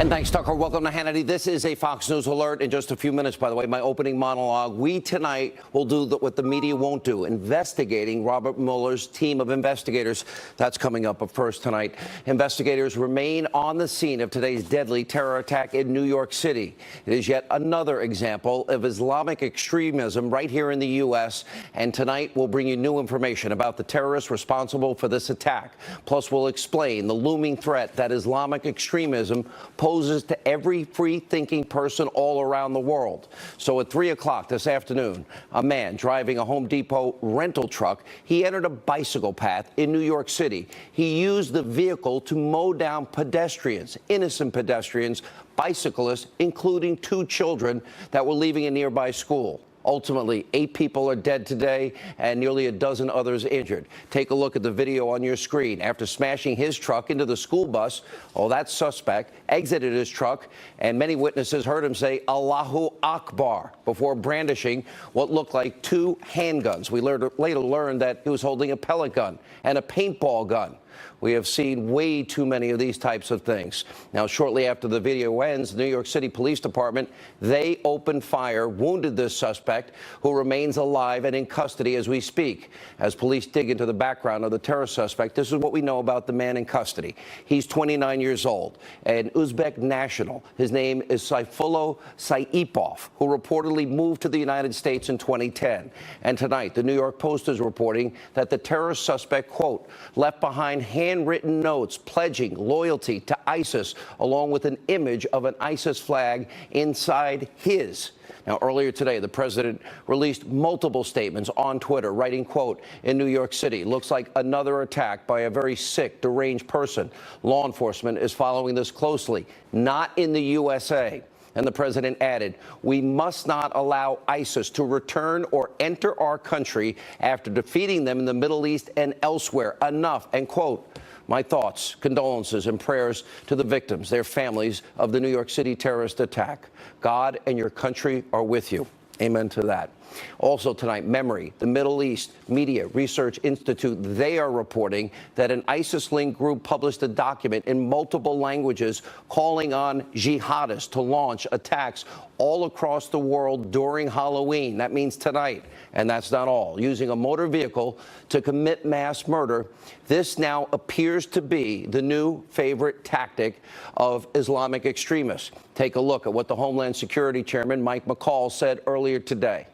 And thanks, Tucker. Welcome to Hannity. This is a Fox News alert. In just a few minutes, by the way, my opening monologue. We tonight will do what the media won't do, investigating Robert Mueller's team of investigators. That's coming up. But first tonight, investigators remain on the scene of today's deadly terror attack in New York City. It is yet another example of Islamic extremism right here in the U.S. And tonight, we'll bring you new information about the terrorists responsible for this attack. Plus, we'll explain the looming threat that Islamic extremism poses to every free-thinking person all around the world. So at 3 o'clock this afternoon, a man driving a Home Depot rental truck, he entered a bicycle path in New York City. He used the vehicle to mow down pedestrians, innocent pedestrians, bicyclists, including 2 children that were leaving a nearby school. Ultimately, 8 people are dead today and nearly a dozen others injured. Take a look at the video on your screen. After smashing his truck into the school bus, that suspect exited his truck, and many witnesses heard him say Allahu Akbar before brandishing what looked like 2 handguns. We later learned that he was holding a pellet gun and a paintball gun. We have seen way too many of these types of things. Now, shortly after the video ends, the New York City Police Department, they opened fire, wounded this suspect, who remains alive and in custody as we speak. As police dig into the background of the terror suspect, this is what we know about the man in custody. He's 29 years old, an Uzbek national. His name is Saifullo Saipov, who reportedly moved to the United States in 2010. And tonight, the New York Post is reporting that the terrorist suspect, quote, left behind handwritten notes pledging loyalty to ISIS, along with an image of an ISIS flag inside his. Now, earlier today, the president released multiple statements on Twitter, writing, quote, in New York City, looks like another attack by a very sick, deranged person. Law enforcement is following this closely, not in the USA. And the president added, we must not allow ISIS to return or enter our country after defeating them in the Middle East and elsewhere. Enough. And, quote, my thoughts, condolences, and prayers to the victims, their families of the New York City terrorist attack. God and your country are with you. Amen to that. Also tonight, Memory, the Middle East Media Research Institute, they are reporting that an ISIS-linked group published a document in multiple languages calling on jihadists to launch attacks all across the world during Halloween. That means tonight. And that's not all. Using a motor vehicle to commit mass murder, this now appears to be the new favorite tactic of Islamic extremists. Take a look at what the Homeland Security Chairman, Mike McCall, said earlier today.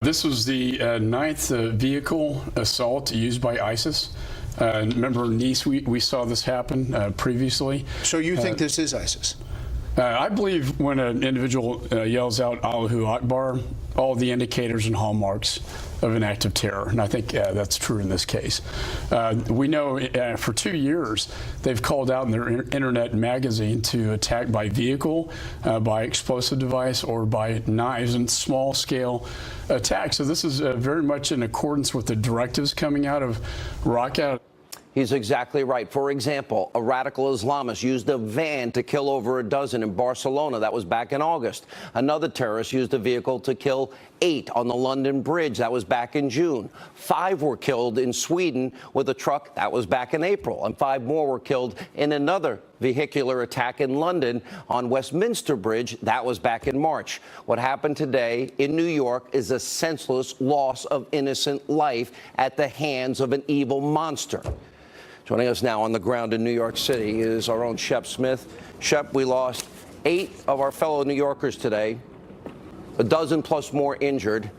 This was the 9th vehicle assault used by ISIS. Remember Nice, we saw this happen previously. So you think this is ISIS? I believe when an individual yells out Allahu Akbar, all the indicators and hallmarks of an act of terror, and I think that's true in this case. We know for 2 years they've called out in their internet magazine to attack by vehicle, by explosive device, or by knives, and small-scale attacks. So this is very much in accordance with the directives coming out of Raqqa. He's exactly right. For example, a radical Islamist used a van to kill over a dozen in Barcelona. That was back in August. Another terrorist used a vehicle to kill 8 on the London Bridge. That was back in June. 5 were killed in Sweden with a truck. That was back in April. And 5 more were killed in another vehicular attack in London on Westminster Bridge. That was back in March. What happened today in New York is a senseless loss of innocent life at the hands of an evil monster. Joining us now on the ground in New York City is our own Shep Smith. Shep, we lost 8 of our fellow New Yorkers today, a dozen plus more injured,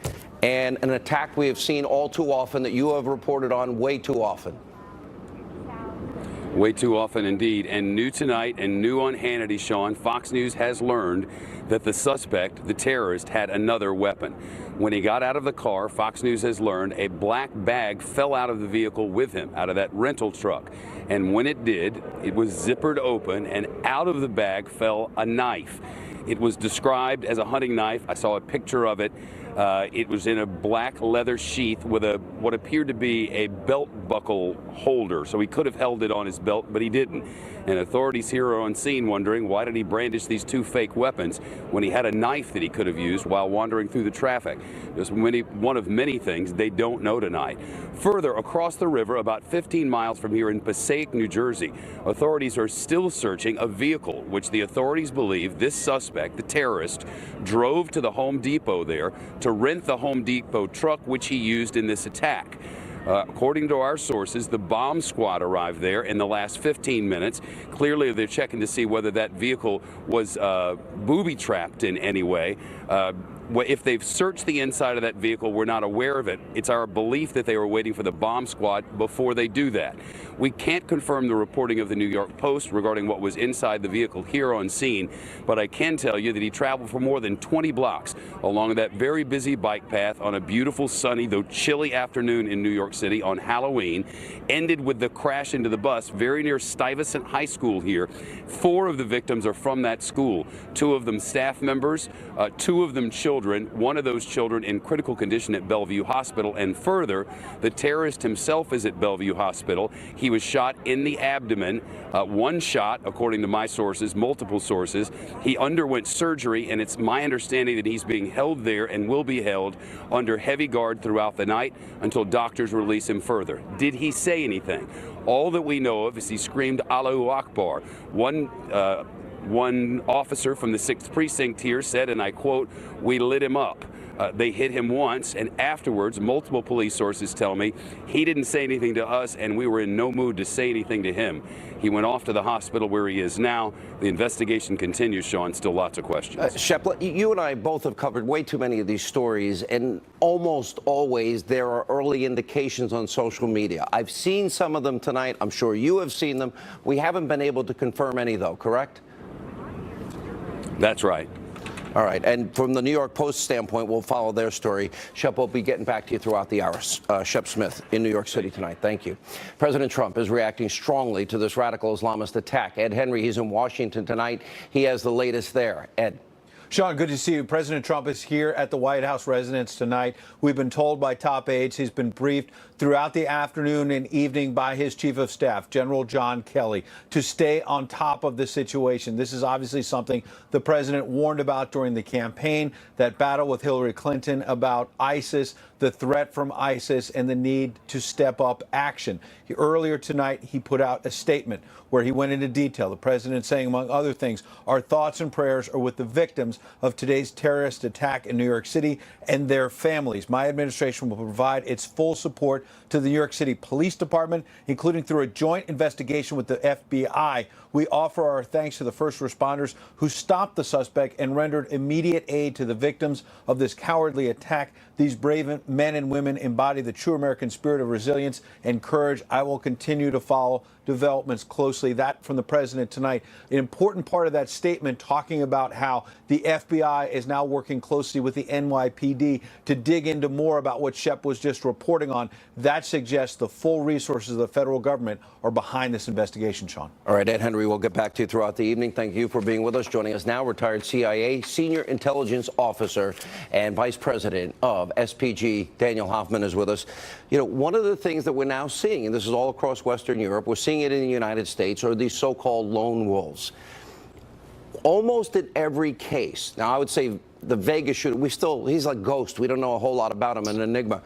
and an attack we have seen all too often that you have reported on way too often. Way too often indeed. And new tonight and new on Hannity, Sean, Fox News has learned that the suspect, the terrorist, had another weapon. When he got out of the car, Fox News has learned a black bag fell out of the vehicle with him, out of that rental truck. And when it did, it was zippered open, and out of the bag fell a knife. It was described as a hunting knife. I saw a picture of it. It was in a black leather sheath with what appeared to be a belt buckle holder. So he could have held it on his belt, but he didn't. And authorities here are on scene wondering, why did he brandish these two fake weapons when he had a knife that he could have used while wandering through the traffic? Just one of many things they don't know tonight. Further, across the river, about 15 miles from here in Passaic, New Jersey, authorities are still searching a vehicle which the authorities believe this suspect, the terrorist, drove to the Home Depot there to rent the Home Depot truck which he used in this attack. According to our sources, the bomb squad arrived there in the last 15 minutes. Clearly, they're checking to see whether that vehicle was booby-trapped in any way. If they've searched the inside of that vehicle, we're not aware of it. It's our belief that they were waiting for the bomb squad before they do that. We can't confirm the reporting of the New York Post regarding what was inside the vehicle here on scene, but I can tell you that he traveled for more than 20 blocks along that very busy bike path on a beautiful, sunny, though chilly afternoon in New York City on Halloween, ended with the crash into the bus very near Stuyvesant High School here. 4 of the victims are from that school, 2 of them staff members, 2 of them children, one of those children in critical condition at Bellevue Hospital, and further, the terrorist himself is at Bellevue Hospital. He was shot in the abdomen, 1 shot, according to my sources, multiple sources. He underwent surgery, and it's my understanding that he's being held there and will be held under heavy guard throughout the night until doctors release him further. Did he say anything? All that we know of is he screamed Allahu Akbar. One officer from the 6th Precinct here said, and I quote, "We lit him up." They hit him once, and afterwards, multiple police sources tell me he didn't say anything to us, and we were in no mood to say anything to him. He went off to the hospital where he is now. The investigation continues, Sean. Still lots of questions. Shep, you and I both have covered way too many of these stories, and almost always there are early indications on social media. I've seen some of them tonight. I'm sure you have seen them. We haven't been able to confirm any, though, correct? That's right. All right, and from the New York Post standpoint, we'll follow their story. Shep, we'll be getting back to you throughout the hours. Shep Smith in New York City tonight. Thank you. President Trump is reacting strongly to this radical Islamist attack. Ed Henry, he's in Washington tonight. He has the latest there. Ed. Sean, good to see you. President Trump is here at the White House residence tonight. We've been told by top aides he's been briefed throughout the afternoon and evening by his chief of staff, General John Kelly, to stay on top of the situation. This is obviously something the president warned about during the campaign, that battle with Hillary Clinton about ISIS, the threat from ISIS, and the need to step up action. Earlier tonight, he put out a statement where he went into detail. The president saying, among other things, our thoughts and prayers are with the victims of today's terrorist attack in New York City and their families. My administration will provide its full support to the New York City Police Department, including through a joint investigation with the FBI. We offer our thanks to the first responders who stopped the suspect and rendered immediate aid to the victims of this cowardly attack. These brave men and women embody the true American spirit of resilience and courage. I will continue to follow developments closely. That from the president tonight. An important part of that statement talking about how the FBI is now working closely with the NYPD to dig into more about what Shep was just reporting on. That suggests the full resources of the federal government are behind this investigation, Sean. All right, Ed Henry, we'll get back to you throughout the evening. Thank you for being with us. Joining us now, retired CIA Senior Intelligence Officer and Vice President of SPG, Daniel Hoffman, is with us. You know, one of the things that we're now seeing, and this is all across Western Europe, we're seeing it in the United States, are these so-called lone wolves. Almost in every case, now I would say the Vegas shooter, he's like Ghost. We don't know a whole lot about him, an enigma.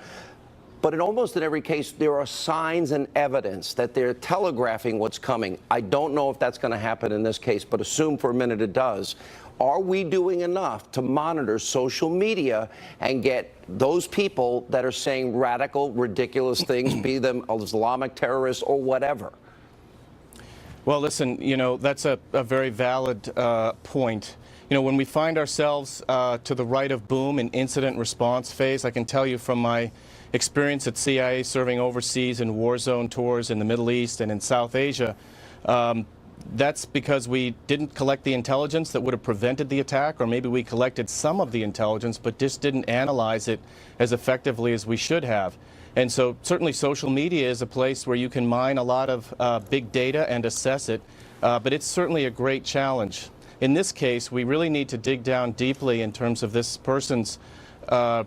But in almost in every case, there are signs and evidence that they're telegraphing what's coming. I don't know if that's going to happen in this case, but assume for a minute it does. Are we doing enough to monitor social media and get those people that are saying radical, ridiculous things, be them Islamic terrorists or whatever? Well, listen, you know, that's a very valid point. You know, when we find ourselves to the right of boom in incident response phase, I can tell you from my experience at CIA serving overseas in war zone tours in the Middle East and in South Asia, that's because we didn't collect the intelligence that would have prevented the attack, or maybe we collected some of the intelligence but just didn't analyze it as effectively as we should have. And so certainly social media is a place where you can mine a lot of big data and assess it, but it's certainly a great challenge. In this case, we really need to dig down deeply in terms of this person's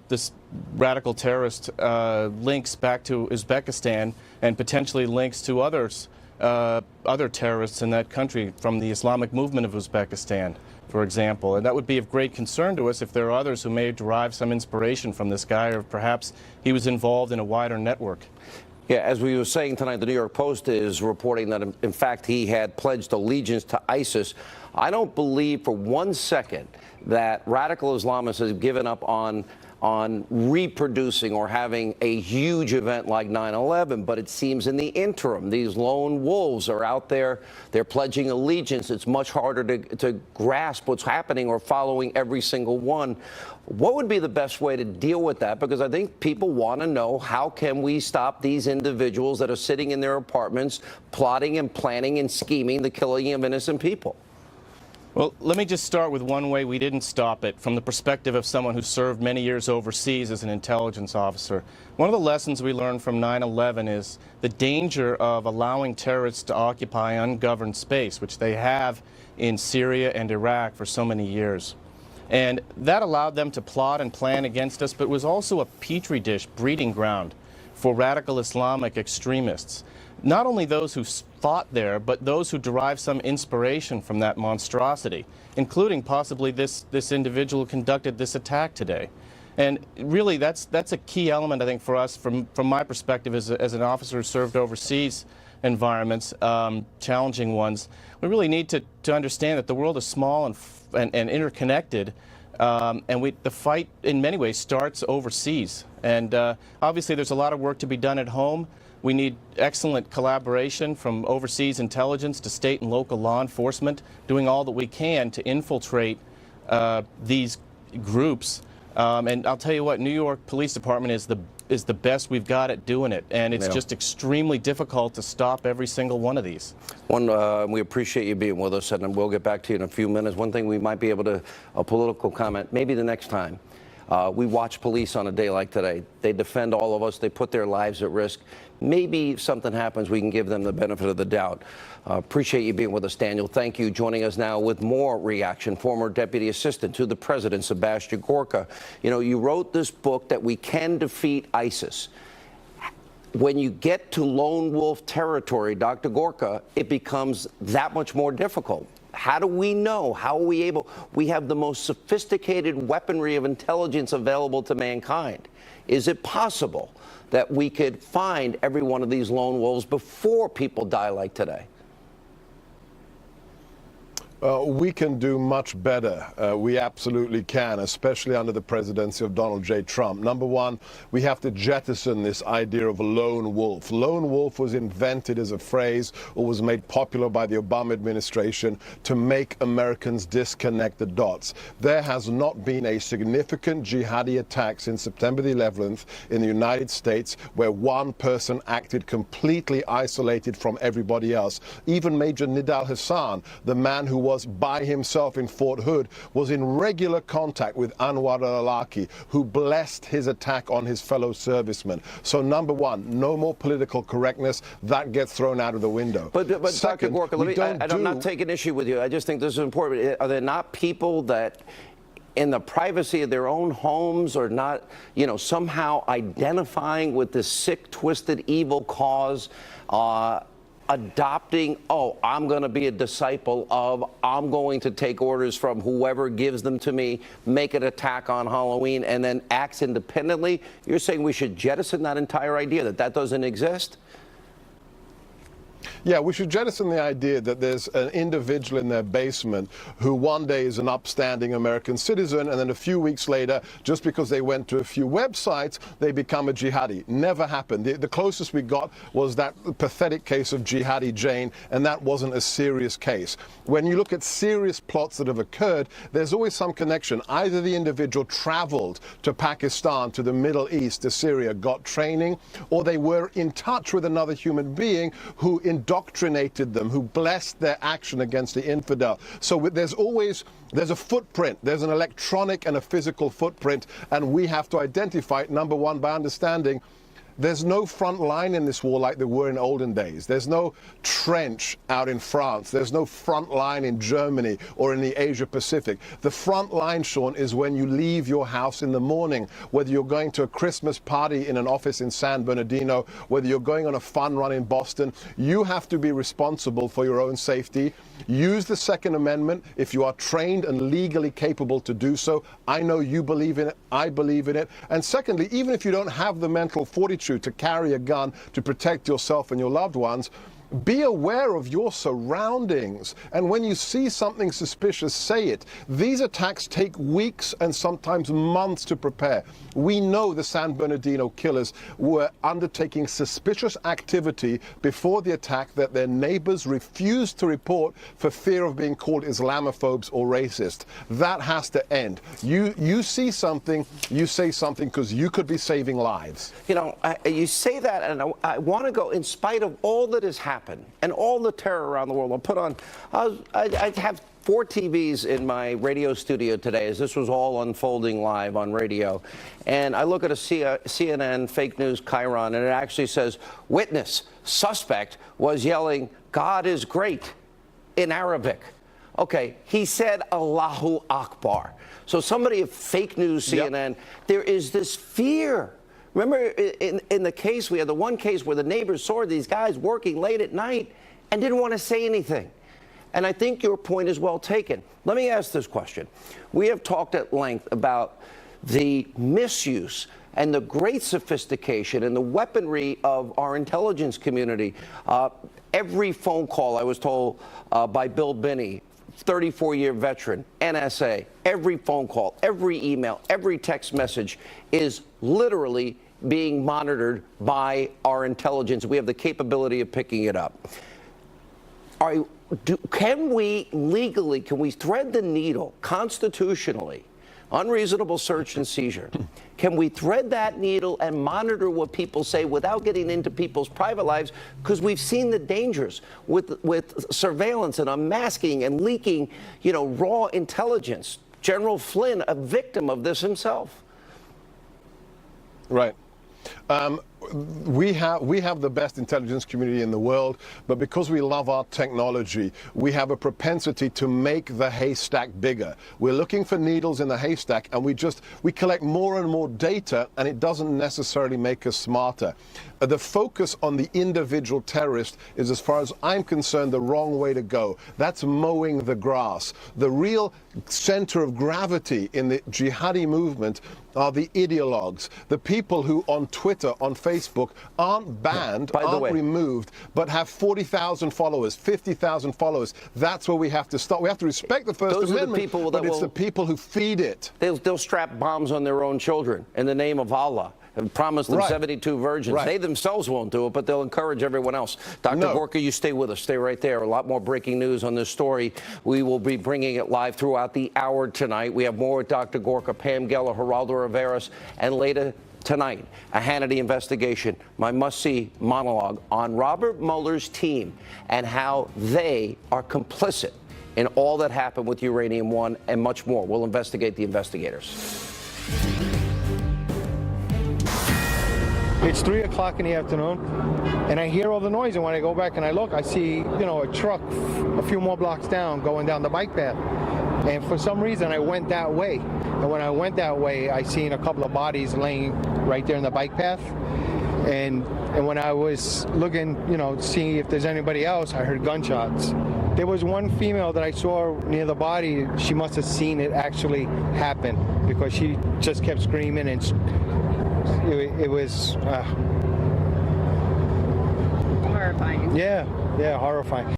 this radical terrorist links back to Uzbekistan and potentially links to other terrorists in that country from the Islamic movement of Uzbekistan, for example. And that would be of great concern to us if there are others who may derive some inspiration from this guy, or perhaps he was involved in a wider network. Yeah, as we were saying tonight, the New York Post is reporting that, in fact, he had pledged allegiance to ISIS. I don't believe for 1 second that radical Islamists have given up on reproducing or having a huge event like 9/11, but it seems in the interim, these lone wolves are out there, they're pledging allegiance. It's much harder to grasp what's happening or following every single one. What would be the best way to deal with that? Because I think people want to know, how can we stop these individuals that are sitting in their apartments plotting and planning and scheming the killing of innocent people? Well, let me just start with one way we didn't stop it from the perspective of someone who served many years overseas as an intelligence officer. One of the lessons we learned from 9/11 is the danger of allowing terrorists to occupy ungoverned space, which they have in Syria and Iraq for so many years. And that allowed them to plot and plan against us, but was also a petri dish breeding ground for radical Islamic extremists. Not only those who fought there, but those who derive some inspiration from that monstrosity, including possibly this individual who conducted this attack today. And really, that's a key element, I think, for us, from my perspective as an officer who served overseas environments, challenging ones. We really need to understand that the world is small and interconnected, and the fight, in many ways, starts overseas. And obviously, there's a lot of work to be done at home. We need excellent collaboration from overseas intelligence to state and local law enforcement, doing all that we can to infiltrate these groups. And I'll tell you what, New York Police Department is the best we've got at doing it, and it's just extremely difficult to stop every single one of these. We appreciate you being with us, and we'll get back to you in a few minutes. One thing we might be able to, a political comment, maybe the next time. We watch police on a day like today. They defend all of us. They put their lives at risk. Maybe if something happens, we can give them the benefit of the doubt. Appreciate you being with us, Daniel. Thank you. Joining us now with more reaction, former Deputy Assistant to the President, Sebastian Gorka. You know, you wrote this book that we can defeat ISIS. When you get to lone wolf territory, Dr. Gorka, it becomes that much more difficult. How do we know? How are we able? We have the most sophisticated weaponry of intelligence available to mankind. Is it possible that we could find every one of these lone wolves before people die like today? We can do much better. We absolutely can, especially under the presidency of Donald J. Trump. Number one, we have to jettison this idea of a lone wolf. Lone wolf was invented as a phrase, or was made popular by the Obama administration to make Americans disconnect the dots. There has not been a significant jihadi attack since September the 11th in the United States where one person acted completely isolated from everybody else. Even Major Nidal Hassan, the man who was by himself in Fort Hood, was in regular contact with Anwar al-Awlaki, who blessed his attack on his fellow servicemen. So number one, no more political correctness. That gets thrown out of the window. But Second, Dr. Gorka, I'm not taking issue with you. I just think this is important. Are there not people that, in the privacy of their own homes, are not, you know, somehow identifying with this sick, twisted, evil cause, adopting, oh, I'm going to be a disciple of, I'm going to take orders from whoever gives them to me, make an attack on Halloween, and then acts independently? You're saying we should jettison that entire idea, that doesn't exist? Yeah, we should jettison the idea that there's an individual in their basement who one day is an upstanding American citizen, and then a few weeks later, just because they went to a few websites, they become a jihadi. Never happened. The closest we got was that pathetic case of Jihadi Jane, and that wasn't a serious case. When you look at serious plots that have occurred, there's always some connection. Either the individual traveled to Pakistan, to the Middle East, to Syria, got training, or they were in touch with another human being who indoctrinated them, who blessed their action against the infidel. So there's a footprint. There's an electronic and a physical footprint, and we have to identify it, number one, by understanding There's no front line in this war like there were in olden days. There's no trench out in France. There's no front line in Germany or in the Asia Pacific. The front line, Sean, is when you leave your house in the morning, whether you're going to a Christmas party in an office in San Bernardino, whether you're going on a fun run in Boston. You have to be responsible for your own safety. Use the Second Amendment if you are trained and legally capable to do so. I know you believe in it. I believe in it. And secondly, even if you don't have the mental fortitude to carry a gun to protect yourself and your loved ones, be aware of your surroundings. And when you see something suspicious, say it. These attacks take weeks and sometimes months to prepare. We know the San Bernardino killers were undertaking suspicious activity before the attack that their neighbors refused to report for fear of being called Islamophobes or racist. That has to end. You see something, you say something, because you could be saving lives. You know, you say that, and I want to go, in spite of all that has happened and all the terror around the world. I have 4 TVs in my radio studio today as this was all unfolding live on radio. And I look at a CNN fake news chyron, and it actually says, witness, suspect was yelling, God is great, in Arabic. Okay, he said Allahu Akbar. So somebody of fake news CNN, there is this fear. Remember in the case, we had the one case where the neighbors saw these guys working late at night and didn't want to say anything. And I think your point is well taken. Let me ask this question. We have talked at length about the misuse and the great sophistication and the weaponry of our intelligence community. Every phone call, I was told by Bill Binney, 34-year veteran, NSA, every phone call, every email, every text message is literally being monitored by our intelligence. We have the capability of picking it up. Can we legally, can we thread the needle constitutionally? Unreasonable search and seizure. Can we thread that needle and monitor what people say without getting into people's private lives? Because we've seen the dangers with surveillance and unmasking and leaking, you know, raw intelligence. General Flynn, a victim of this himself. Right. We have the best intelligence community in the world, but because we love our technology, we have a propensity to make the haystack bigger. We're looking for needles in the haystack, and we collect more and more data, and it doesn't necessarily make us smarter. The focus on the individual terrorist is, as far as I'm concerned, the wrong way to go. That's mowing the grass. The real center of gravity in the jihadi movement are the ideologues, the people who on Twitter, on Facebook, aren't banned, aren't removed, but have 40,000 followers, 50,000 followers. That's where we have to start. We have to respect the First Amendment, but it's the people who feed it. They'll strap bombs on their own children in the name of Allah and promise them 72 virgins. They themselves won't do it, but they'll encourage everyone else. Dr. Gorka, you stay with us. Stay right there. A lot more breaking news on this story. We will be bringing it live throughout the hour tonight. We have more with Dr. Gorka, Pam Geller, Geraldo Rivera, and later tonight, a Hannity investigation, my must-see monologue on Robert Mueller's team and how they are complicit in all that happened with Uranium One and much more. We'll investigate the investigators. It's 3 o'clock in the afternoon, and I hear all the noise, and when I go back and I look, I see, you know, a truck a few more blocks down going down the bike path. And for some reason, I went that way. And when I went that way, I seen a couple of bodies laying right there in the bike path. And when I was looking, you know, seeing if there's anybody else, I heard gunshots. There was one female that I saw near the body. She must have seen it actually happen because she just kept screaming, and it was horrifying. Yeah, horrifying.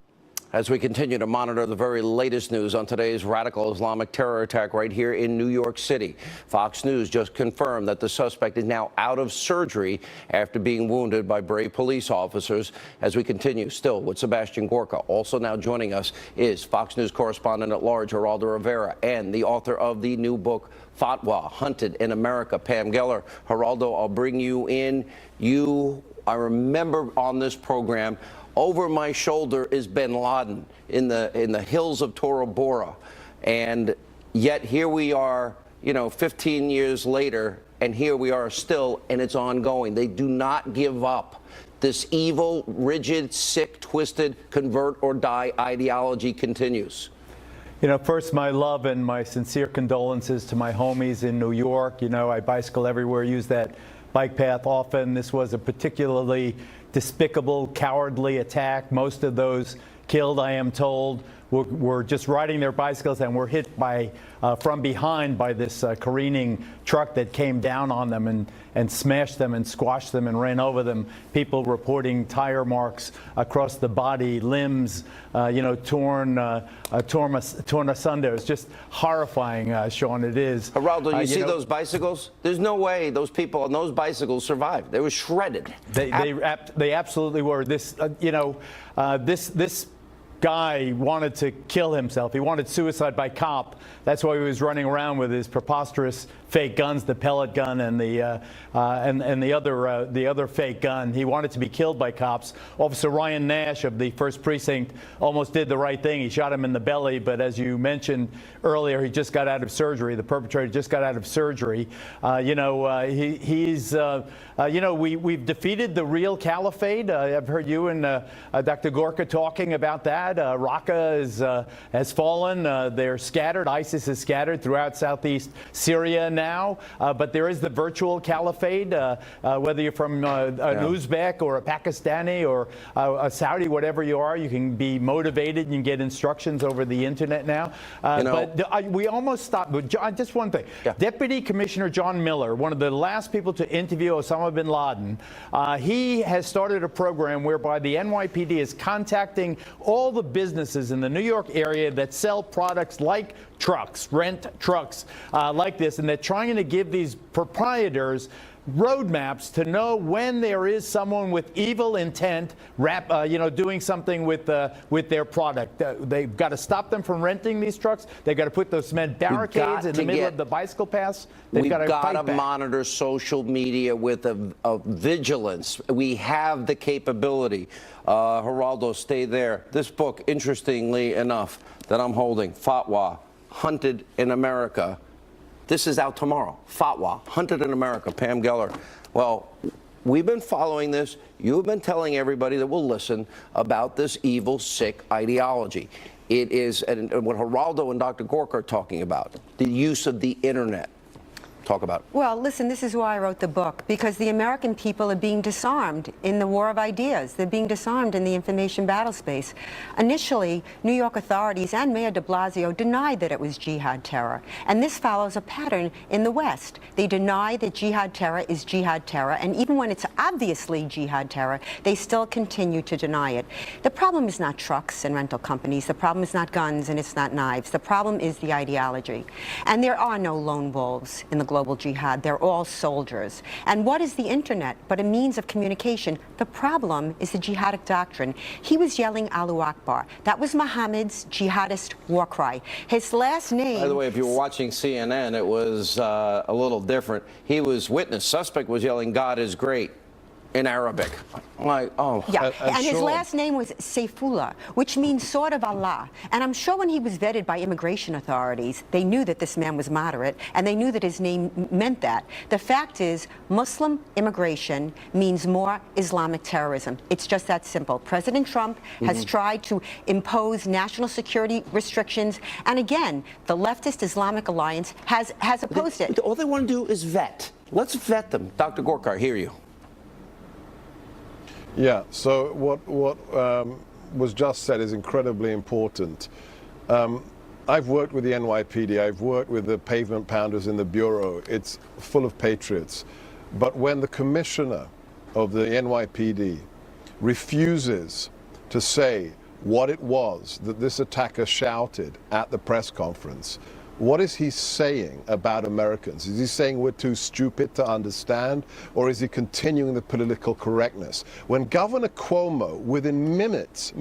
As we continue to monitor the very latest news on today's radical Islamic terror attack right here in New York City, Fox News just confirmed that the suspect is now out of surgery after being wounded by brave police officers. As we continue still with Sebastian Gorka. Also now joining us is Fox News correspondent at large Geraldo Rivera and the author of the new book, Fatwa, Hunted in America, Pam Geller. Geraldo, I'll bring you in. I remember on this program, over my shoulder is bin Laden in the hills of Tora Bora. And yet here we are 15 years later, and here we are still, and it's ongoing. They do not give up. This evil, rigid, sick, twisted, convert or die ideology continues. First, my love and my sincere condolences to my homies in New York. I bicycle everywhere, use that bike path often. This was a particularly despicable, cowardly attack. Most of those killed, I am told, were just riding their bicycles and were hit from behind by this careening truck that came down on them and smashed them and squashed them and ran over them. People reporting tire marks across the body, limbs, torn asunder. It's just horrifying, Sean. It is. Geraldo, you see those bicycles? There's no way those people on those bicycles survived. They were shredded. They absolutely were. This guy wanted to kill himself. He wanted suicide by cop. That's why he was running around with his preposterous fake guns, the pellet gun and the other fake gun. He wanted to be killed by cops. Officer Ryan Nash of the 1st Precinct almost did the right thing. He shot him in the belly, but as you mentioned earlier, he just got out of surgery. The perpetrator just got out of surgery. We've defeated the real caliphate. I've heard you and Dr. Gorka talking about that. Raqqa has fallen. They're scattered. ISIS is scattered throughout southeast Syria now. But there is the virtual caliphate. Whether you're from an Uzbek or a Pakistani or a Saudi, whatever you are, you can be motivated. You can get instructions over the internet now. But we almost stopped. But just one thing. Yeah. Deputy Commissioner John Miller, one of the last people to interview Osama bin Laden, he has started a program whereby the NYPD is contacting all the businesses in the New York area that sell products like trucks, rent trucks like this, and they're trying to give these proprietors roadmaps to know when there is someone with evil intent doing something with their product. They've got to stop them from renting these trucks. They've got to put those cement barricades in the middle of the bicycle paths. We've got to monitor social media with a vigilance. We have the capability. Geraldo, stay there. This book, interestingly enough, that I'm holding, Fatwa, Hunted in America. This is out tomorrow. Fatwa, Hunted in America, Pam Geller. Well, we've been following this. You've been telling everybody that will listen about this evil, sick ideology. It is, and what Geraldo and Dr. Gorka are talking about, the use of the internet. Talk about it. Well, listen, this is why I wrote the book, because the American people are being disarmed in the war of ideas. They're being disarmed in the information battle space. Initially, New York authorities and Mayor de Blasio denied that it was jihad terror. And this follows a pattern in the West. They deny that jihad terror is jihad terror, and even when it's obviously jihad terror, they still continue to deny it. The problem is not trucks and rental companies. The problem is not guns and it's not knives. The problem is the ideology. And there are no lone wolves in the global jihad. They're all soldiers. And what is the internet but a means of communication? The problem is the jihadic doctrine. He was yelling Allahu Akbar. That was Muhammad's jihadist war cry. His last name... By the way, if you were watching CNN, it was a little different. He was witness. Suspect was yelling, God is great, in Arabic. Like, oh. Yeah, and his last name was Saifullah, which means sword of Allah. And I'm sure when he was vetted by immigration authorities, they knew that this man was moderate, and they knew that his name meant that. The fact is, Muslim immigration means more Islamic terrorism. It's just that simple. President Trump has tried to impose national security restrictions, and again, the leftist Islamic Alliance has opposed it. All they want to do is vet. Let's vet them. Dr. Gorka, I hear you. Yeah, so what was just said is incredibly important. I've worked with the NYPD, I've worked with the pavement pounders in the Bureau. It's full of patriots. But when the commissioner of the NYPD refuses to say what it was that this attacker shouted at the press conference, what is he saying about Americans? Is he saying we're too stupid to understand, or is he continuing the political correctness? When Governor Cuomo, within minutes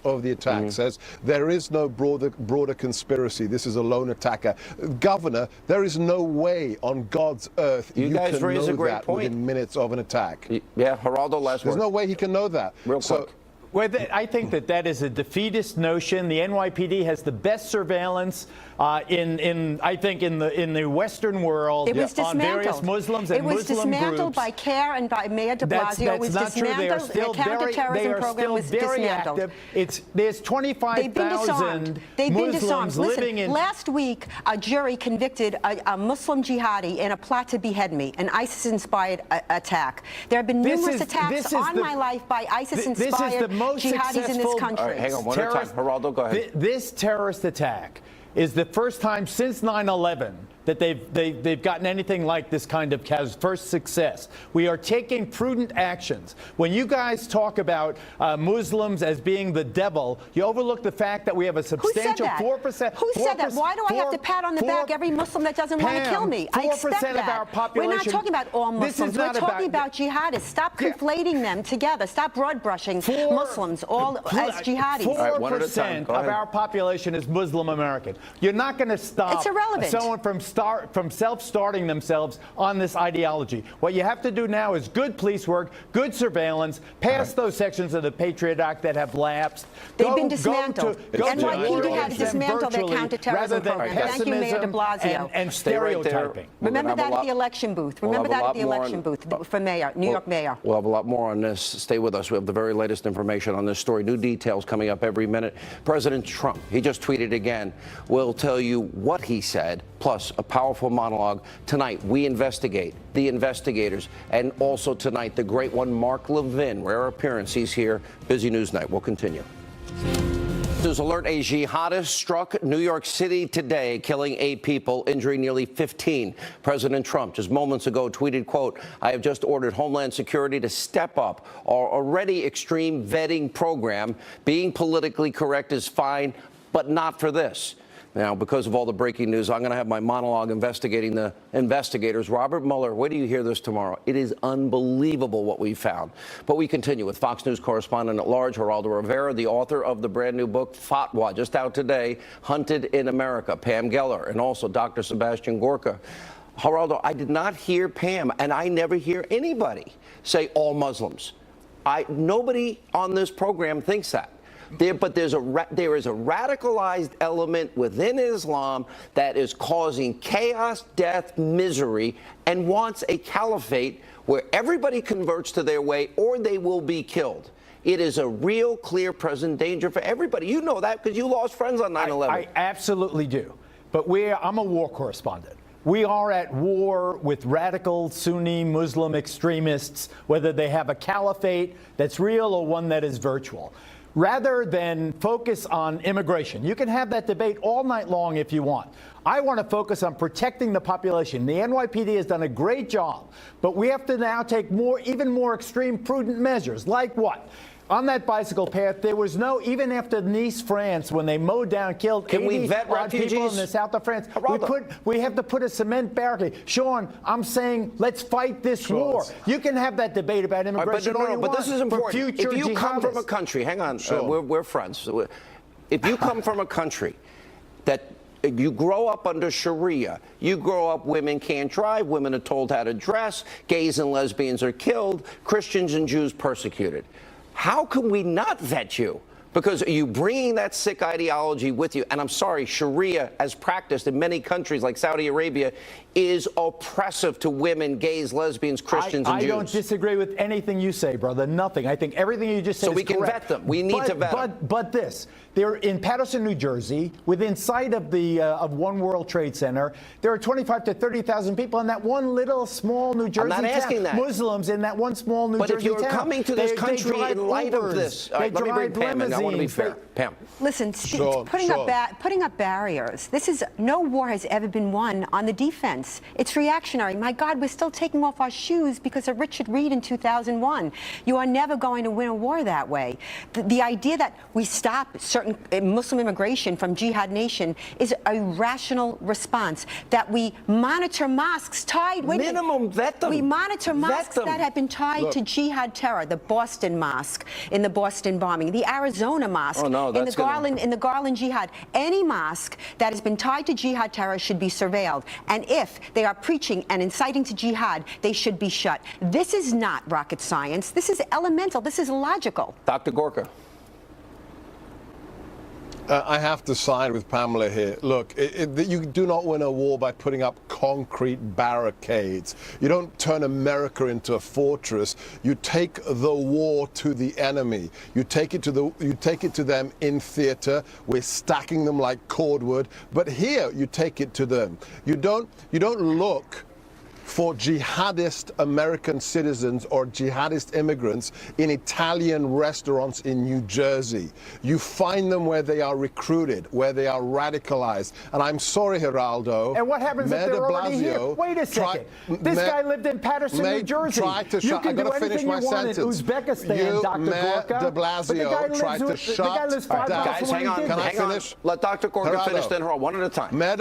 of the attack, says there is no broader conspiracy, this is a lone attacker. Governor, there is no way on God's earth you guys raise a great that point. within minutes of an attack. Yeah, Geraldo, last word. There's no way he can know that. Real quick. Well, I think that is a defeatist notion. The NYPD has the best surveillance I think in the Western world on various Muslims and Muslim groups. It was dismantled by CARE and by Mayor de Blasio. It was not true. They are still very active. There's 25,000 Muslims living in. Last week, a jury convicted a Muslim jihadi in a plot to behead me, an ISIS-inspired attack. There have been numerous attacks on my life by ISIS-inspired jihadis in this country. All right, hang on one at a time. Geraldo, go ahead. This terrorist attack is the first time since 9/11 that they've gotten anything like this kind of first success. We are taking prudent actions. When you guys talk about Muslims as being the devil, you overlook the fact that we have a substantial 4%. Who said that? Why do I have to pat on the back every Muslim that doesn't want to kill me? I expect that. Of our population. We're not talking about all Muslims. We're talking about jihadists. Stop conflating them together. Stop broad brushing Muslims all as jihadis. 4% of our population is Muslim American. You're not going to stop someone from self-starting themselves on this ideology. What you have to do now is good police work, good surveillance, pass those sections of the Patriot Act that have lapsed. They've been dismantled. NYPD had to dismantle their counterterrorism program. Thank you, Mayor de Blasio. And stereotyping. Remember that at the election booth. Remember that at the election booth for mayor, New York mayor. We'll have a lot more on this. Stay with us. We have the very latest information on this story. New details coming up every minute. President Trump, he just tweeted again. We'll tell you what he said, plus a powerful monologue. Tonight, we investigate the investigators, and also tonight, the great one, Mark Levin. Rare appearance. He's here. Busy news night. We'll continue. News alert: a jihadist struck New York City today, killing 8 people, injuring nearly 15. President Trump just moments ago tweeted, quote, "I have just ordered Homeland Security to step up our already extreme vetting program. Being politically correct is fine, but not for this." Now, because of all the breaking news, I'm going to have my monologue investigating the investigators. Robert Mueller, wait till you hear this tomorrow. It is unbelievable what we found. But we continue with Fox News correspondent at large, Geraldo Rivera, the author of the brand new book, Fatwa, just out today, Hunted in America, Pam Geller, and also Dr. Sebastian Gorka. Geraldo, I did not hear Pam, and I never hear anybody say all Muslims. Nobody on this program thinks that. But there is a radicalized element within Islam that is causing chaos, death, misery, and wants a caliphate where everybody converts to their way or they will be killed. It is a real, clear, present danger for everybody. You know that because you lost friends on 9/11. I absolutely do. But I'm a war correspondent. We are at war with radical Sunni Muslim extremists, whether they have a caliphate that's real or one that is virtual. Rather than focus on immigration. You can have that debate all night long if you want. I want to focus on protecting the population. The NYPD has done a great job, but we have to now take even more extreme, prudent measures. Like what? On that bicycle path, there was even after Nice, France, when they mowed down, killed 80 people in the south of France, we have to put a cement barricade. Sean, I'm saying let's fight this war. You can have that debate about immigration all you want. But this is important. If you come from a country, hang on, we're friends. If you come from a country that you grow up under Sharia, you grow up, women can't drive, women are told how to dress, gays and lesbians are killed, Christians and Jews persecuted. How can we not vet you? Because are you bringing that sick ideology with you? And I'm sorry, Sharia, as practiced in many countries like Saudi Arabia, is oppressive to women, gays, lesbians, Christians, and Jews. I don't disagree with anything you say, brother. Nothing. I think everything you just said is correct. So we can vet them. We need to vet them. But this, they're in Paterson, New Jersey, within sight of the One World Trade Center. There are 25,000 to 30,000 people in that one little small New Jersey town. I'm not asking that. Muslims in that one small New Jersey town. But if you're coming to this country in light of this, let me bring Pam in. I want to be fair. Pam. Listen, putting up barriers. No war has ever been won on the defense. It's reactionary. My God, we're still taking off our shoes because of Richard Reed in 2001. You are never going to win a war that way. The idea that we stop certain Muslim immigration from Jihad Nation is a rational response. That we monitor mosques tied. Vet them. We monitor mosques that have been tied to Jihad terror. The Boston Mosque in the Boston bombing, the Arizona Mosque in the Garland Jihad. Any mosque that has been tied to Jihad terror should be surveilled. And if they are preaching and inciting to jihad, they should be shut. This is not rocket science. This is elemental. This is logical. Dr. Gorka. I have to side with Pamela here. Look, you do not win a war by putting up concrete barricades. You don't turn America into a fortress. You take the war to the enemy. You take it to them in theater. We're stacking them like cordwood. But here, you take it to them. You don't look for jihadist American citizens or jihadist immigrants in Italian restaurants in New Jersey. You find them where they are recruited, where they are radicalized. And I'm sorry, Geraldo. And what happens if they're already here? Wait a second. This guy lived in Patterson, New Jersey. You can do anything you want in Uzbekistan, Dr. Gorka. De Blasio tried to shut down. Guys, hang on. Can I finish? Let Dr. Gorka finish, then one at a time. Mayor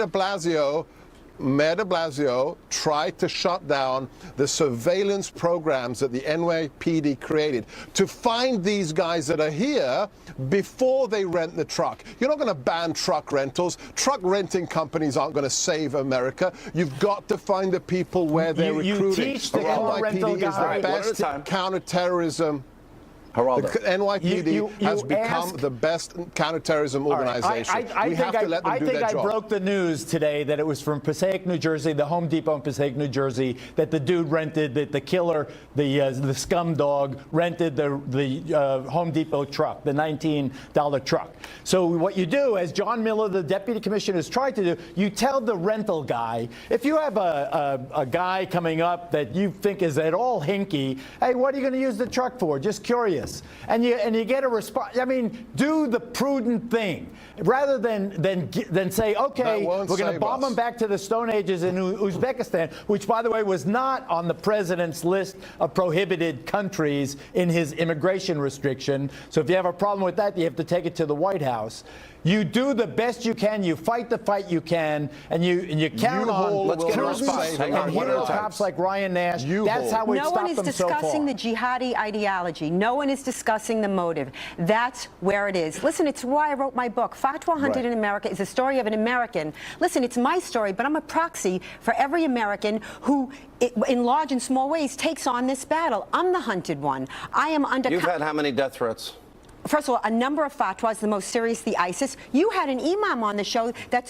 de Blasio tried to shut down the surveillance programs that the NYPD created to find these guys that are here before they rent the truck. You're not going to ban truck rentals. Truck renting companies aren't going to save America. You've got to find the people where they're recruiting. You teach the NYPD is the best counterterrorism. Geraldo. The NYPD has become the best counterterrorism organization. We have to let them do their job. I think I broke the news today that it was from Passaic, New Jersey, the Home Depot in Passaic, New Jersey, that the dude rented, that the killer, the scum dog, rented the Home Depot truck, the $19 truck. So what you do, as John Miller, the deputy commissioner, has tried to do, you tell the rental guy, if you have a guy coming up that you think is at all hinky, hey, what are you going to use the truck for? Just curious. And you get a response. I mean, do the prudent thing rather than say, okay, we're going to bomb them back to the Stone Ages in Uzbekistan, which, by the way, was not on the president's list of prohibited countries in his immigration restriction. So if you have a problem with that, you have to take it to the White House. You do the best you can. You fight the fight you can, and you count on cops like Ryan Nash. That's how we stop them so far. No one is discussing the jihadi ideology. No one is discussing the motive. That's where it is. Listen, it's why I wrote my book. Fatwa Hunted in America is the story of an American. Listen, it's my story, but I'm a proxy for every American who, in large and small ways, takes on this battle. I'm the hunted one. I am under. You've had how many death threats? First of all, a number of fatwas, the most serious, the ISIS. You had an imam on the show that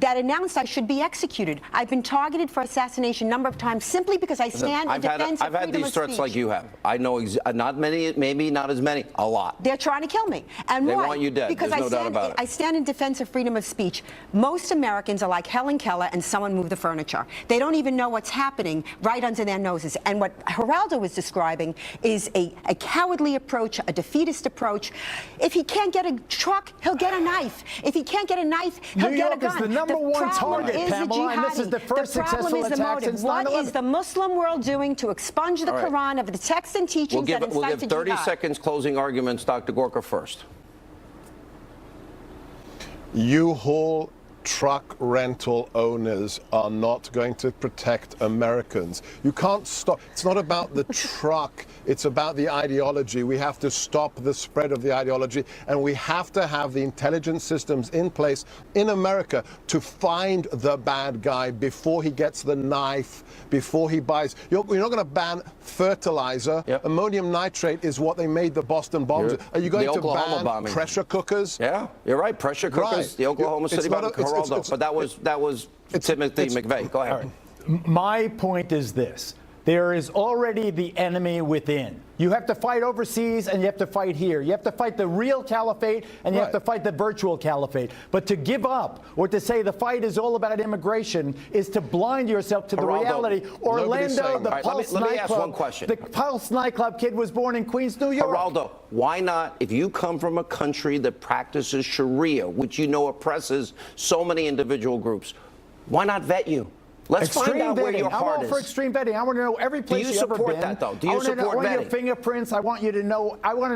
announced I should be executed. I've been targeted for assassination a number of times simply because I stand in defense of freedom of speech. I've had these threats like you have. I know not many, maybe not as many, a lot. They're trying to kill me. And they why? want you dead. Because There's no doubt about it. I stand in defense of freedom of speech. Most Americans are like Helen Keller and someone moved the furniture. They don't even know what's happening right under their noses. And what Geraldo was describing is a cowardly approach, a defeatist approach. If he can't get a truck, he'll get a knife. If he can't get a knife, he'll get a gun. New York is the number one target, Pamela, and this is the first successful attack since 9/11. What is the Muslim world doing to expunge the Quran of the texts and teachings that incite to jihad? We'll give 30 seconds closing arguments. Dr. Gorka first. U-Haul truck rental owners are not going to protect Americans. You can't stop. It's not about the truck. It's about the ideology. We have to stop the spread of the ideology, and we have to have the intelligence systems in place in America to find the bad guy before he gets the knife, before he buys. You're not going to ban fertilizer. Yep. Ammonium nitrate is what they made the Boston bombs. Are you going to ban pressure cookers? Yeah, you're right. Pressure cookers. Right. The Oklahoma City bombing. But that was Timothy McVeigh. Go ahead. My point is this. There is already the enemy within. You have to fight overseas and you have to fight here. You have to fight the real caliphate and you have to fight the virtual caliphate. But to give up or to say the fight is all about immigration is to blind yourself to the reality. Orlando, the Pulse let me ask one question. The Pulse nightclub kid was born in Queens, New York. Geraldo, why not, if you come from a country that practices Sharia, which you know oppresses so many individual groups, why not vet you? Let's find out where your heart is. I'm all for extreme vetting. I want to know every place you've ever been. Do you support that, though? Do you support vetting? I want your fingerprints. I want to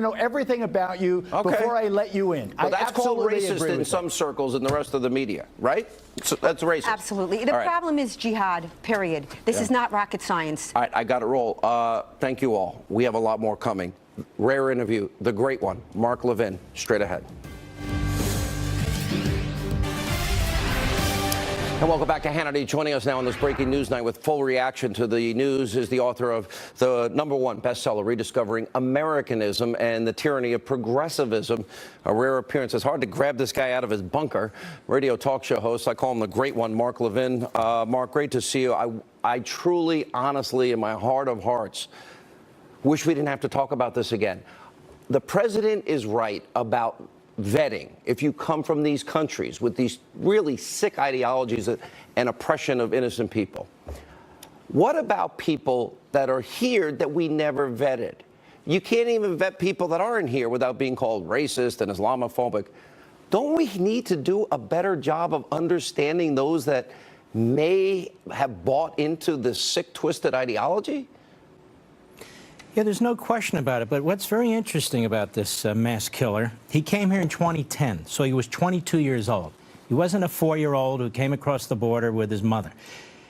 know everything about you before I let you in. Well, that's called racist in some circles and the rest of the media, right? So that's racist. Absolutely. The problem is jihad, period. This is not rocket science. All right, I got to roll. Thank you all. We have a lot more coming. Rare interview, the great one, Mark Levin, straight ahead. And welcome back to Hannity. Joining us now on this breaking news night with full reaction to the news is the author of the #1 bestseller, Rediscovering Americanism and the Tyranny of Progressivism. A rare appearance. It's hard to grab this guy out of his bunker. Radio talk show host. I call him the great one, Mark Levin. Mark, great to see you. I truly, honestly, in my heart of hearts, wish we didn't have to talk about this again. The president is right about vetting. If you come from these countries with these really sick ideologies and oppression of innocent people, what about people that are here that we never vetted? You can't even vet people that aren't here without being called racist and Islamophobic. Don't we need to do a better job of understanding those that may have bought into this sick, twisted ideology? Yeah, there's no question about it. But what's very interesting about this mass killer, he came here in 2010, so he was 22 years old. He wasn't a 4-year-old who came across the border with his mother.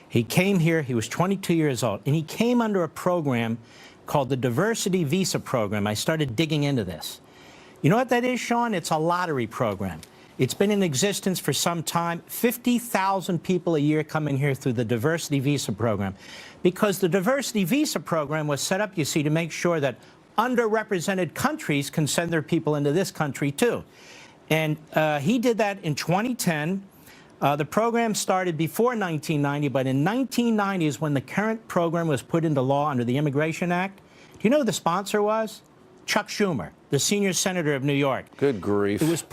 He came here, he was 22 years old, and he came under a program called the Diversity Visa Program. I started digging into this. You know what that is, Sean? It's a lottery program. It's been in existence for some time. 50,000 people a year come in here through the Diversity Visa Program. Because the Diversity Visa Program was set up, you see, to make sure that underrepresented countries can send their people into this country, too. And he did that in 2010. The program started before 1990, but in 1990 is when the current program was put into law under the Immigration Act. Do you know who the sponsor was? Chuck Schumer, the senior senator of New York. Good grief. It was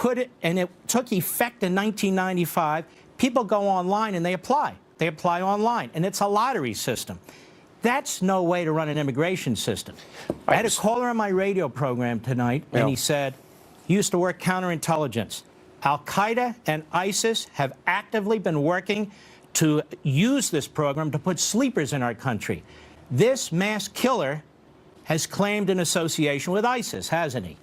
and it took effect in 1995. People go online and they apply. They apply online, and it's a lottery system. That's no way to run an immigration system. I had a caller on my radio program tonight, and he said he used to work counterintelligence. Al-Qaeda and ISIS have actively been working to use this program to put sleepers in our country. This mass killer has claimed an association with ISIS, hasn't he?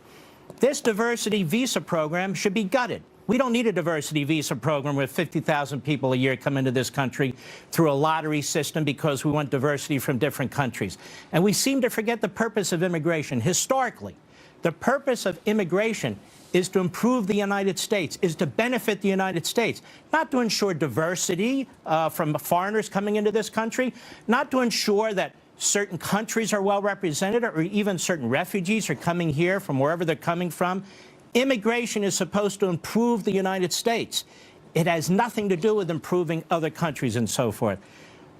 This diversity visa program should be gutted. We don't need a diversity visa program where 50,000 people a year come into this country through a lottery system because we want diversity from different countries. And we seem to forget the purpose of immigration. Historically, the purpose of immigration is to improve the United States, is to benefit the United States, not to ensure diversity from foreigners coming into this country, not to ensure that certain countries are well represented or even certain refugees are coming here from wherever they're coming from. Immigration is supposed to improve the United States. It has nothing to do with improving other countries and so forth.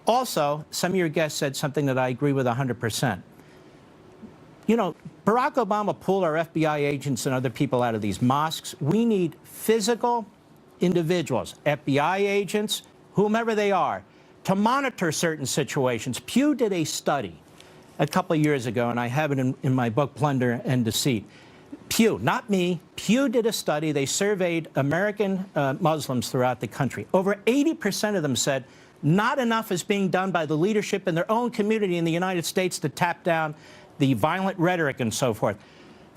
Also, some of your guests said something that I agree with 100%. You know, Barack Obama pulled our FBI agents and other people out of these mosques. We need physical individuals, FBI agents, whomever they are, to monitor certain situations. Pew did a study a couple of years ago, and I have it in my book, Plunder and Deceit. Pew, not me, Pew did a study. They surveyed American Muslims throughout the country. Over 80% of them said not enough is being done by the leadership in their own community in the United States to tap down the violent rhetoric and so forth.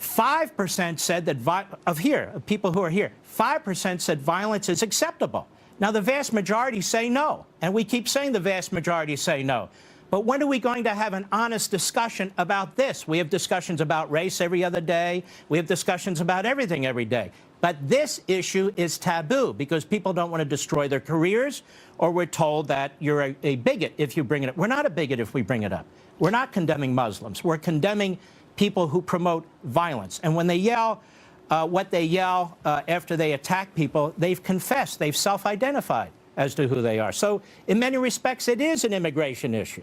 5% said that, of people who are here, 5% said violence is acceptable. Now, the vast majority say no, and we keep saying the vast majority say no. But when are we going to have an honest discussion about this? We have discussions about race every other day. We have discussions about everything every day. But this issue is taboo because people don't want to destroy their careers, or we're told that you're a bigot if you bring it up. We're not a bigot if we bring it up. We're not condemning Muslims. We're condemning people who promote violence. And when they yell what they yell after they attack people, they've confessed, they've self-identified as to who they are. So in many respects, it is an immigration issue.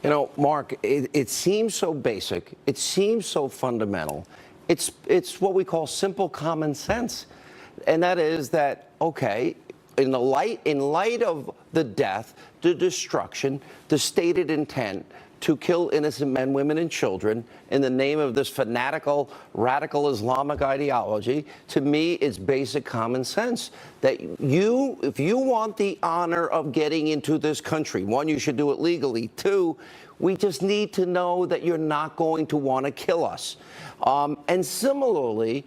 You know, Mark, it seems so basic. It seems so fundamental. It's what we call simple common sense. And that is that, okay, in light of the death, the destruction, the stated intent to kill innocent men, women, and children in the name of this fanatical, radical Islamic ideology, to me, it's basic common sense that if you want the honor of getting into this country, one, you should do it legally. Two, we just need to know that you're not going to want to kill us. And similarly,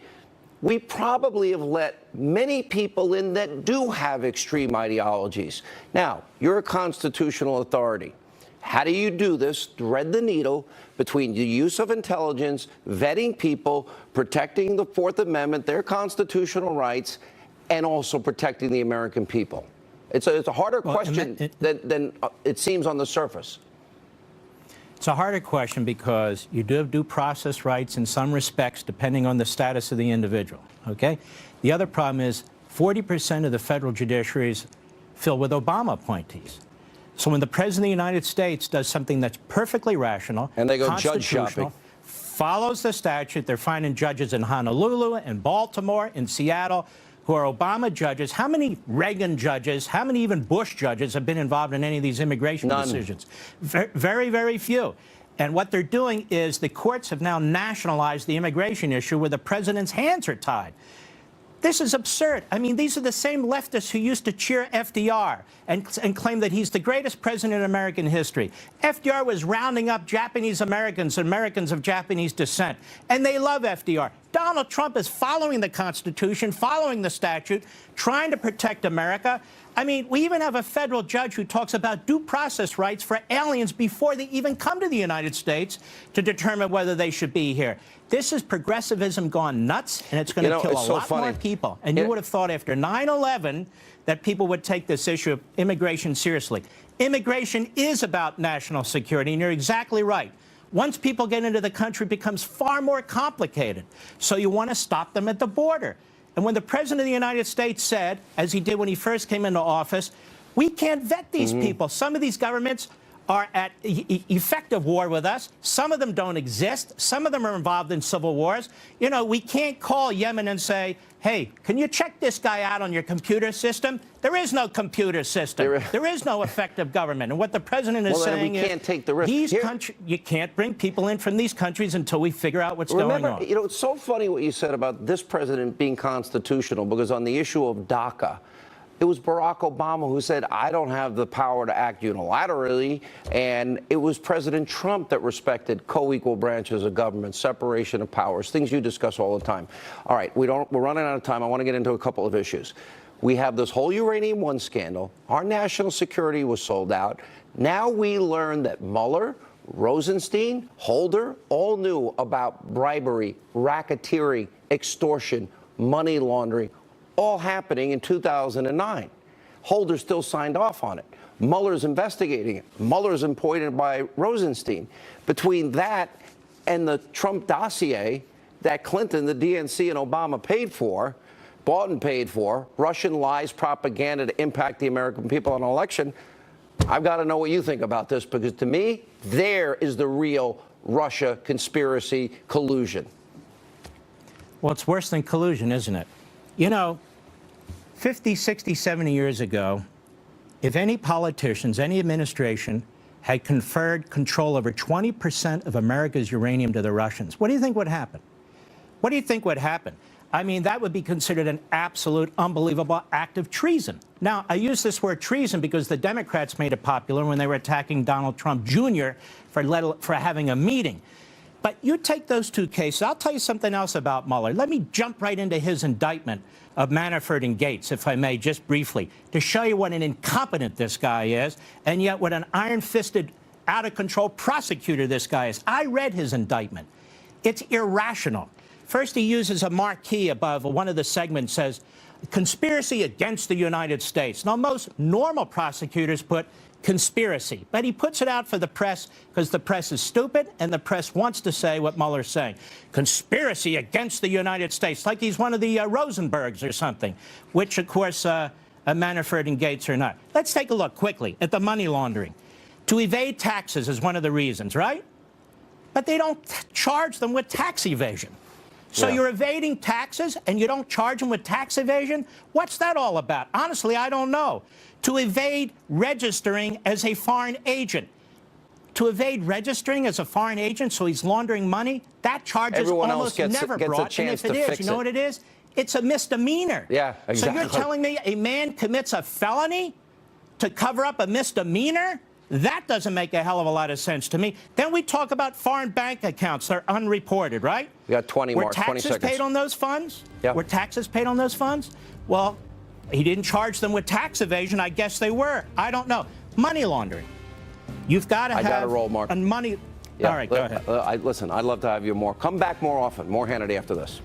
we probably have let many people in that do have extreme ideologies. Now, you're a constitutional authority. How do you do this? Thread the needle between the use of intelligence, vetting people, protecting the Fourth Amendment, their constitutional rights, and also protecting the American people. It's a harder question than it seems on the surface. It's a harder question because you do have due process rights in some respects, depending on the status of the individual, okay? The other problem is 40% of the federal judiciary is filled with Obama appointees. So when the President of the United States does something that's perfectly rational, and they go judge shopping, follows the statute, they're finding judges in Honolulu, in Baltimore, in Seattle, who are Obama judges. How many Reagan judges, how many even Bush judges have been involved in any of these immigration decisions? Very, very few. And what they're doing is the courts have now nationalized the immigration issue where the president's hands are tied. This is absurd. I mean, these are the same leftists who used to cheer FDR and claim that he's the greatest president in American history. FDR was rounding up Japanese Americans and Americans of Japanese descent, and they love FDR. Donald Trump is following the Constitution, following the statute, trying to protect America. I mean, we even have a federal judge who talks about due process rights for aliens before they even come to the United States to determine whether they should be here. This is progressivism gone nuts, and it's going to kill a lot more people. And you would have thought after 9/11 that people would take this issue of immigration seriously. Immigration is about national security, and you're exactly right. Once people get into the country, it becomes far more complicated. So you want to stop them at the border. And when the President of the United States said, as he did when he first came into office, we can't vet these people. Some of these governments are at effective war with us. Some of them don't exist. Some of them are involved in civil wars. You know, we can't call Yemen and say, hey, can you check this guy out on your computer system? There is no computer system. There is no effective government. And what the president is saying is, can't take the risk. You can't bring people in from these countries until we figure out what's going on. You know, it's so funny what you said about this president being constitutional, because on the issue of DACA, it was Barack Obama who said, I don't have the power to act unilaterally. And it was President Trump that respected co-equal branches of government, separation of powers, things you discuss all the time. All right, we're running out of time. I want to get into a couple of issues. We have this whole Uranium One scandal. Our national security was sold out. Now we learn that Mueller, Rosenstein, Holder all knew about bribery, racketeering, extortion, money laundering, all happening in 2009. Holder still signed off on it. Mueller's investigating it. Mueller's appointed by Rosenstein. Between that and the Trump dossier that Clinton, the DNC, and Obama paid for, bought and paid for, Russian lies, propaganda to impact the American people on an election, I've got to know what you think about this, because to me, there is the real Russia conspiracy collusion. Well, it's worse than collusion, isn't it? You know, 50, 60, 70 years ago, if any politicians, any administration had conferred control over 20% of America's uranium to the Russians, what do you think would happen? What do you think would happen? I mean, that would be considered an absolute, unbelievable act of treason. Now, I use this word treason because the Democrats made it popular when they were attacking Donald Trump Jr. for having a meeting. But you take those two cases. I'll tell you something else about Mueller. Let me jump right into his indictment of Manafort and Gates, if I may, just briefly, to show you what an incompetent this guy is, and yet what an iron-fisted, out-of-control prosecutor this guy is. I read his indictment. It's irrational. First, he uses a marquee above one of the segments says, conspiracy against the United States. Now, most normal prosecutors put conspiracy, but he puts it out for the press because the press is stupid and the press wants to say what Mueller's saying. Conspiracy against the United States, like he's one of the Rosenbergs or something, which, of course, Manafort and Gates are not. Let's take a look quickly at the money laundering. To evade taxes is one of the reasons, right? But they don't charge them with tax evasion. So you're evading taxes and you don't charge them with tax evasion? What's that all about? Honestly, I don't know. To evade registering as a foreign agent. To evade registering as a foreign agent so he's laundering money, that charge is almost never brought. And if it is, you know what it is? It's a misdemeanor. Yeah, exactly. So you're telling me a man commits a felony to cover up a misdemeanor? That doesn't make a hell of a lot of sense to me. Then we talk about foreign bank accounts. They're unreported, right? We got 20 more, 20 seconds. Were taxes paid on those funds? Yeah. Were taxes paid on those funds? Well, he didn't charge them with tax evasion. I guess they were. I don't know. Money laundering. You've got to have... I got to roll, Mark. Money... Yeah, all right, go ahead. Listen, I'd love to have you more. Come back more often. More Hannity after this.